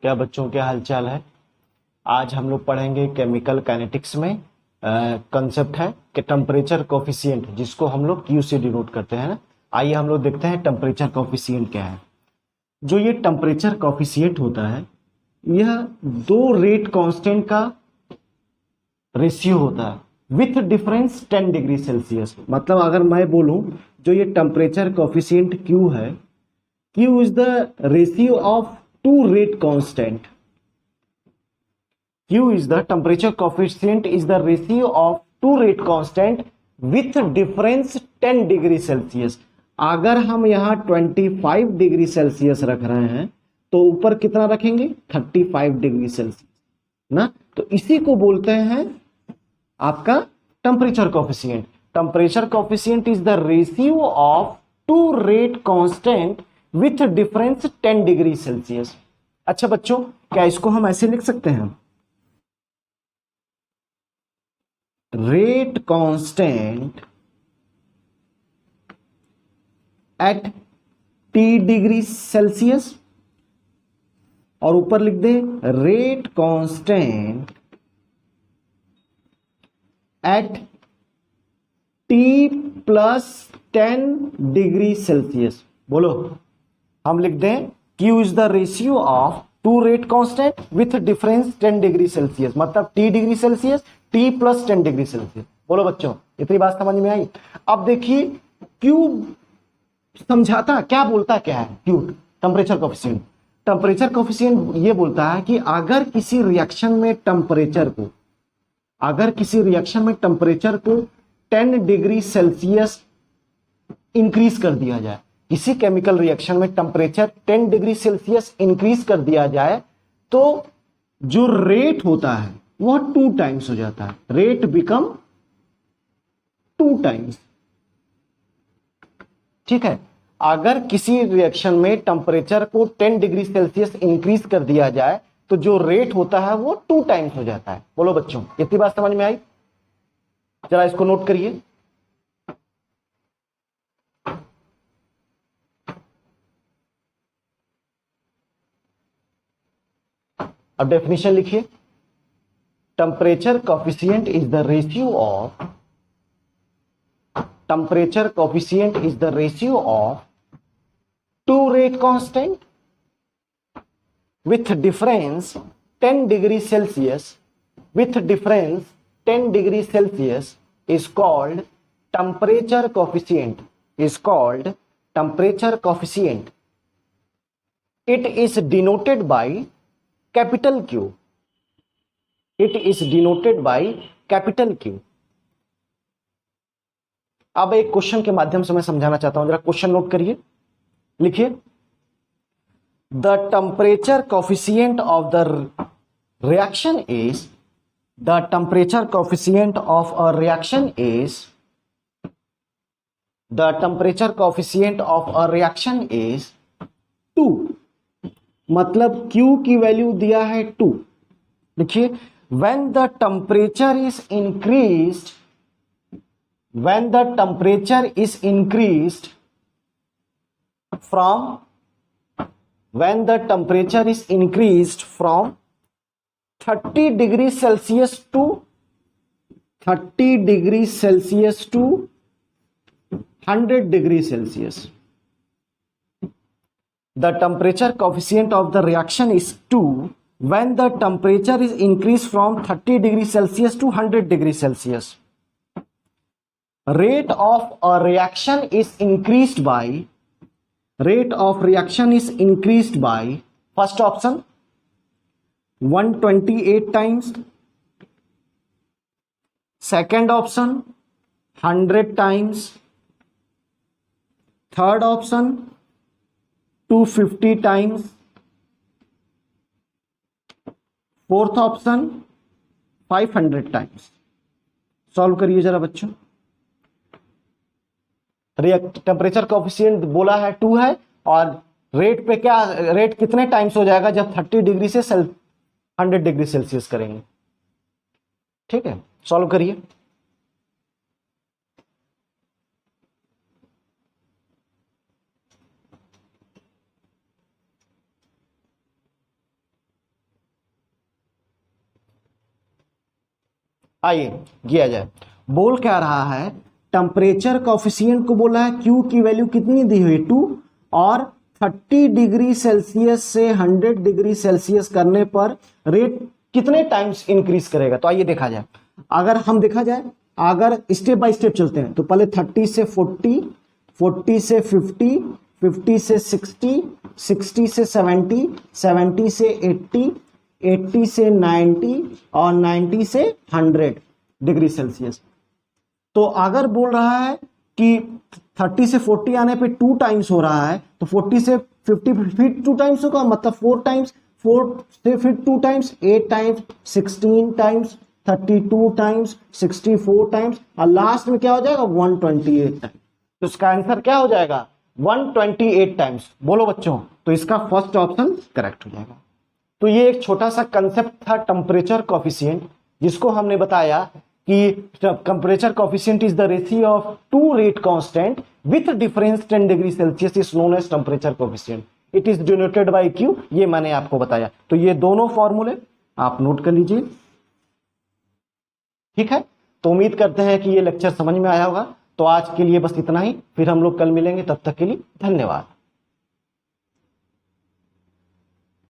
क्या बच्चों क्या हालचाल है। आज हम लोग पढ़ेंगे केमिकल काइनेटिक्स में कंसेप्ट है कि टेम्परेचर कोफिशिएंट, जिसको हम लोग क्यू से डिनोट करते हैं ना। आइए हम लोग देखते हैं टेम्परेचर कोफिशिएंट क्या है। जो ये टेम्परेचर कोफिशिएंट होता है, यह दो रेट कांस्टेंट का रेशियो होता है विथ डिफरेंस 10 डिग्री सेल्सियस। मतलब अगर मैं बोलूं जो ये टेम्परेचर कोफिशिएंट क्यू है, Q is the ratio of two rate constant. Q is the temperature coefficient is the ratio of two rate constant with difference 10 degree Celsius. अगर हम यहाँ 25 डिग्री सेल्सियस रख रहे हैं तो ऊपर कितना रखेंगे 35 डिग्री सेल्सियस ना। तो इसी को बोलते हैं आपका temperature coefficient. Temperature coefficient is the ratio of two rate constant with difference 10 degree Celsius. अच्छा बच्चों, क्या इसको हम ऐसे लिख सकते हैं? Rate constant at T degree Celsius, और ऊपर लिख दे rate constant at T plus 10 degree Celsius. बोलो, हम लिख दें Q is the ratio of two rate constant with difference 10 degree Celsius, मतलब T degree Celsius T plus 10 degree Celsius. बोलो बच्चों, इतनी बात समझ में आई? अब देखिए Q समझाता क्या, बोलता क्या है Q? Temperature coefficient. Temperature coefficient ये बोलता है कि अगर किसी रिएक्शन में टेम्परेचर को, अगर किसी रिएक्शन में टेम्परेचर को 10 डिग्री सेल्सियस इंक्रीज कर दिया जाए, किसी केमिकल रिएक्शन में टेम्परेचर 10 डिग्री सेल्सियस इंक्रीज कर दिया जाए, तो जो रेट होता है वह 2 टाइम्स हो जाता है। Rate become 2 times. ठीक है, अगर किसी रिएक्शन में टेम्परेचर को 10 डिग्री सेल्सियस इंक्रीज कर दिया जाए तो जो रेट होता है वो 2 टाइम्स हो जाता है। बोलो बच्चों, इतनी बात समझ में आई? जरा इसको नोट करिए। अब डेफिनेशन लिखिए। Temperature coefficient is the ratio of, temperature coefficient is the ratio of two rate constant with difference 10 degree Celsius, with difference 10 degree Celsius is called temperature coefficient, is called temperature coefficient. It is denoted by capital Q. It is denoted by capital Q. अब एक question के माध्यम से मैं समझाना चाहता हूं, जरा क्वेश्चन नोट करिए, लिखिए। The temperature coefficient of the reaction is, the temperature coefficient of a reaction is, the temperature coefficient of a reaction is 2। मतलब Q की वैल्यू दिया है 2। लिखिए, when the temperature is increased, when the temperature is increased from, when the temperature is increased from 30 degree Celsius to 30 degree Celsius to 100 degree Celsius, the temperature coefficient of the reaction is 2 when the temperature is increased from 30 degree Celsius to 100 degree Celsius. Rate of a reaction is increased by, rate of reaction is increased by, first option 128 times, second option 100 times, third option 250 times, fourth option 500 times. Solve करिए जरा बच्चों। Temperature coefficient बोला है 2 है, और rate पे क्या, rate कितने टाइम्स हो जाएगा जब 30 डिग्री से 100 डिग्री सेल्सियस करेंगे। ठीक है, सॉल्व करिए। आइए किया जाए। बोल क्या रहा है, टेम्परेचर कॉफिशिएंट को बोला है क्यू की वैल्यू कितनी दी हुई 2, और 30 डिग्री सेल्सियस से 100 डिग्री सेल्सियस करने पर रेट कितने टाइम्स इंक्रीज करेगा। तो आइए देखा जाए, अगर हम देखा जाए, अगर स्टेप बाय स्टेप चलते हैं तो पहले 30 से 40, 40 से 50, 50 से 60, 60 से 70, 70 से 80, 80 से 90 और 90 से 100 डिग्री सेल्सियस। तो अगर बोल रहा है कि 30 से 40 आने पे 2 टाइम्स हो रहा है, तो 40 से 50 फिर 2 टाइम्स होगा, मतलब 4 टाइम्स, 4 से फिर 2 times, 8 times, 16 times, 32 times, 64 times, और लास्ट में क्या हो जाएगा 128 टाइम्स। तो इसका आंसर क्या हो जाएगा 128 टाइम्स। बोलो बच्चों, तो इसका फर्स्ट ऑप्शन करेक्ट हो जाएगा। तो ये एक छोटा सा कंसेप्ट था टेम्परेचर कॉफिशिएंट, जिसको हमने बताया कि temperature coefficient is the ratio of two rate constant with difference 10 degree Celsius is known as temperature coefficient, it is denoted by Q. ये मैंने आपको बताया। तो ये दोनों फॉर्मूले आप नोट कर लीजिए, ठीक है। तो उम्मीद करते हैं कि ये लेक्चर समझ में आया होगा। तो आज के लिए बस इतना ही, फिर हम लोग कल मिलेंगे, तब तक के लिए धन्यवाद।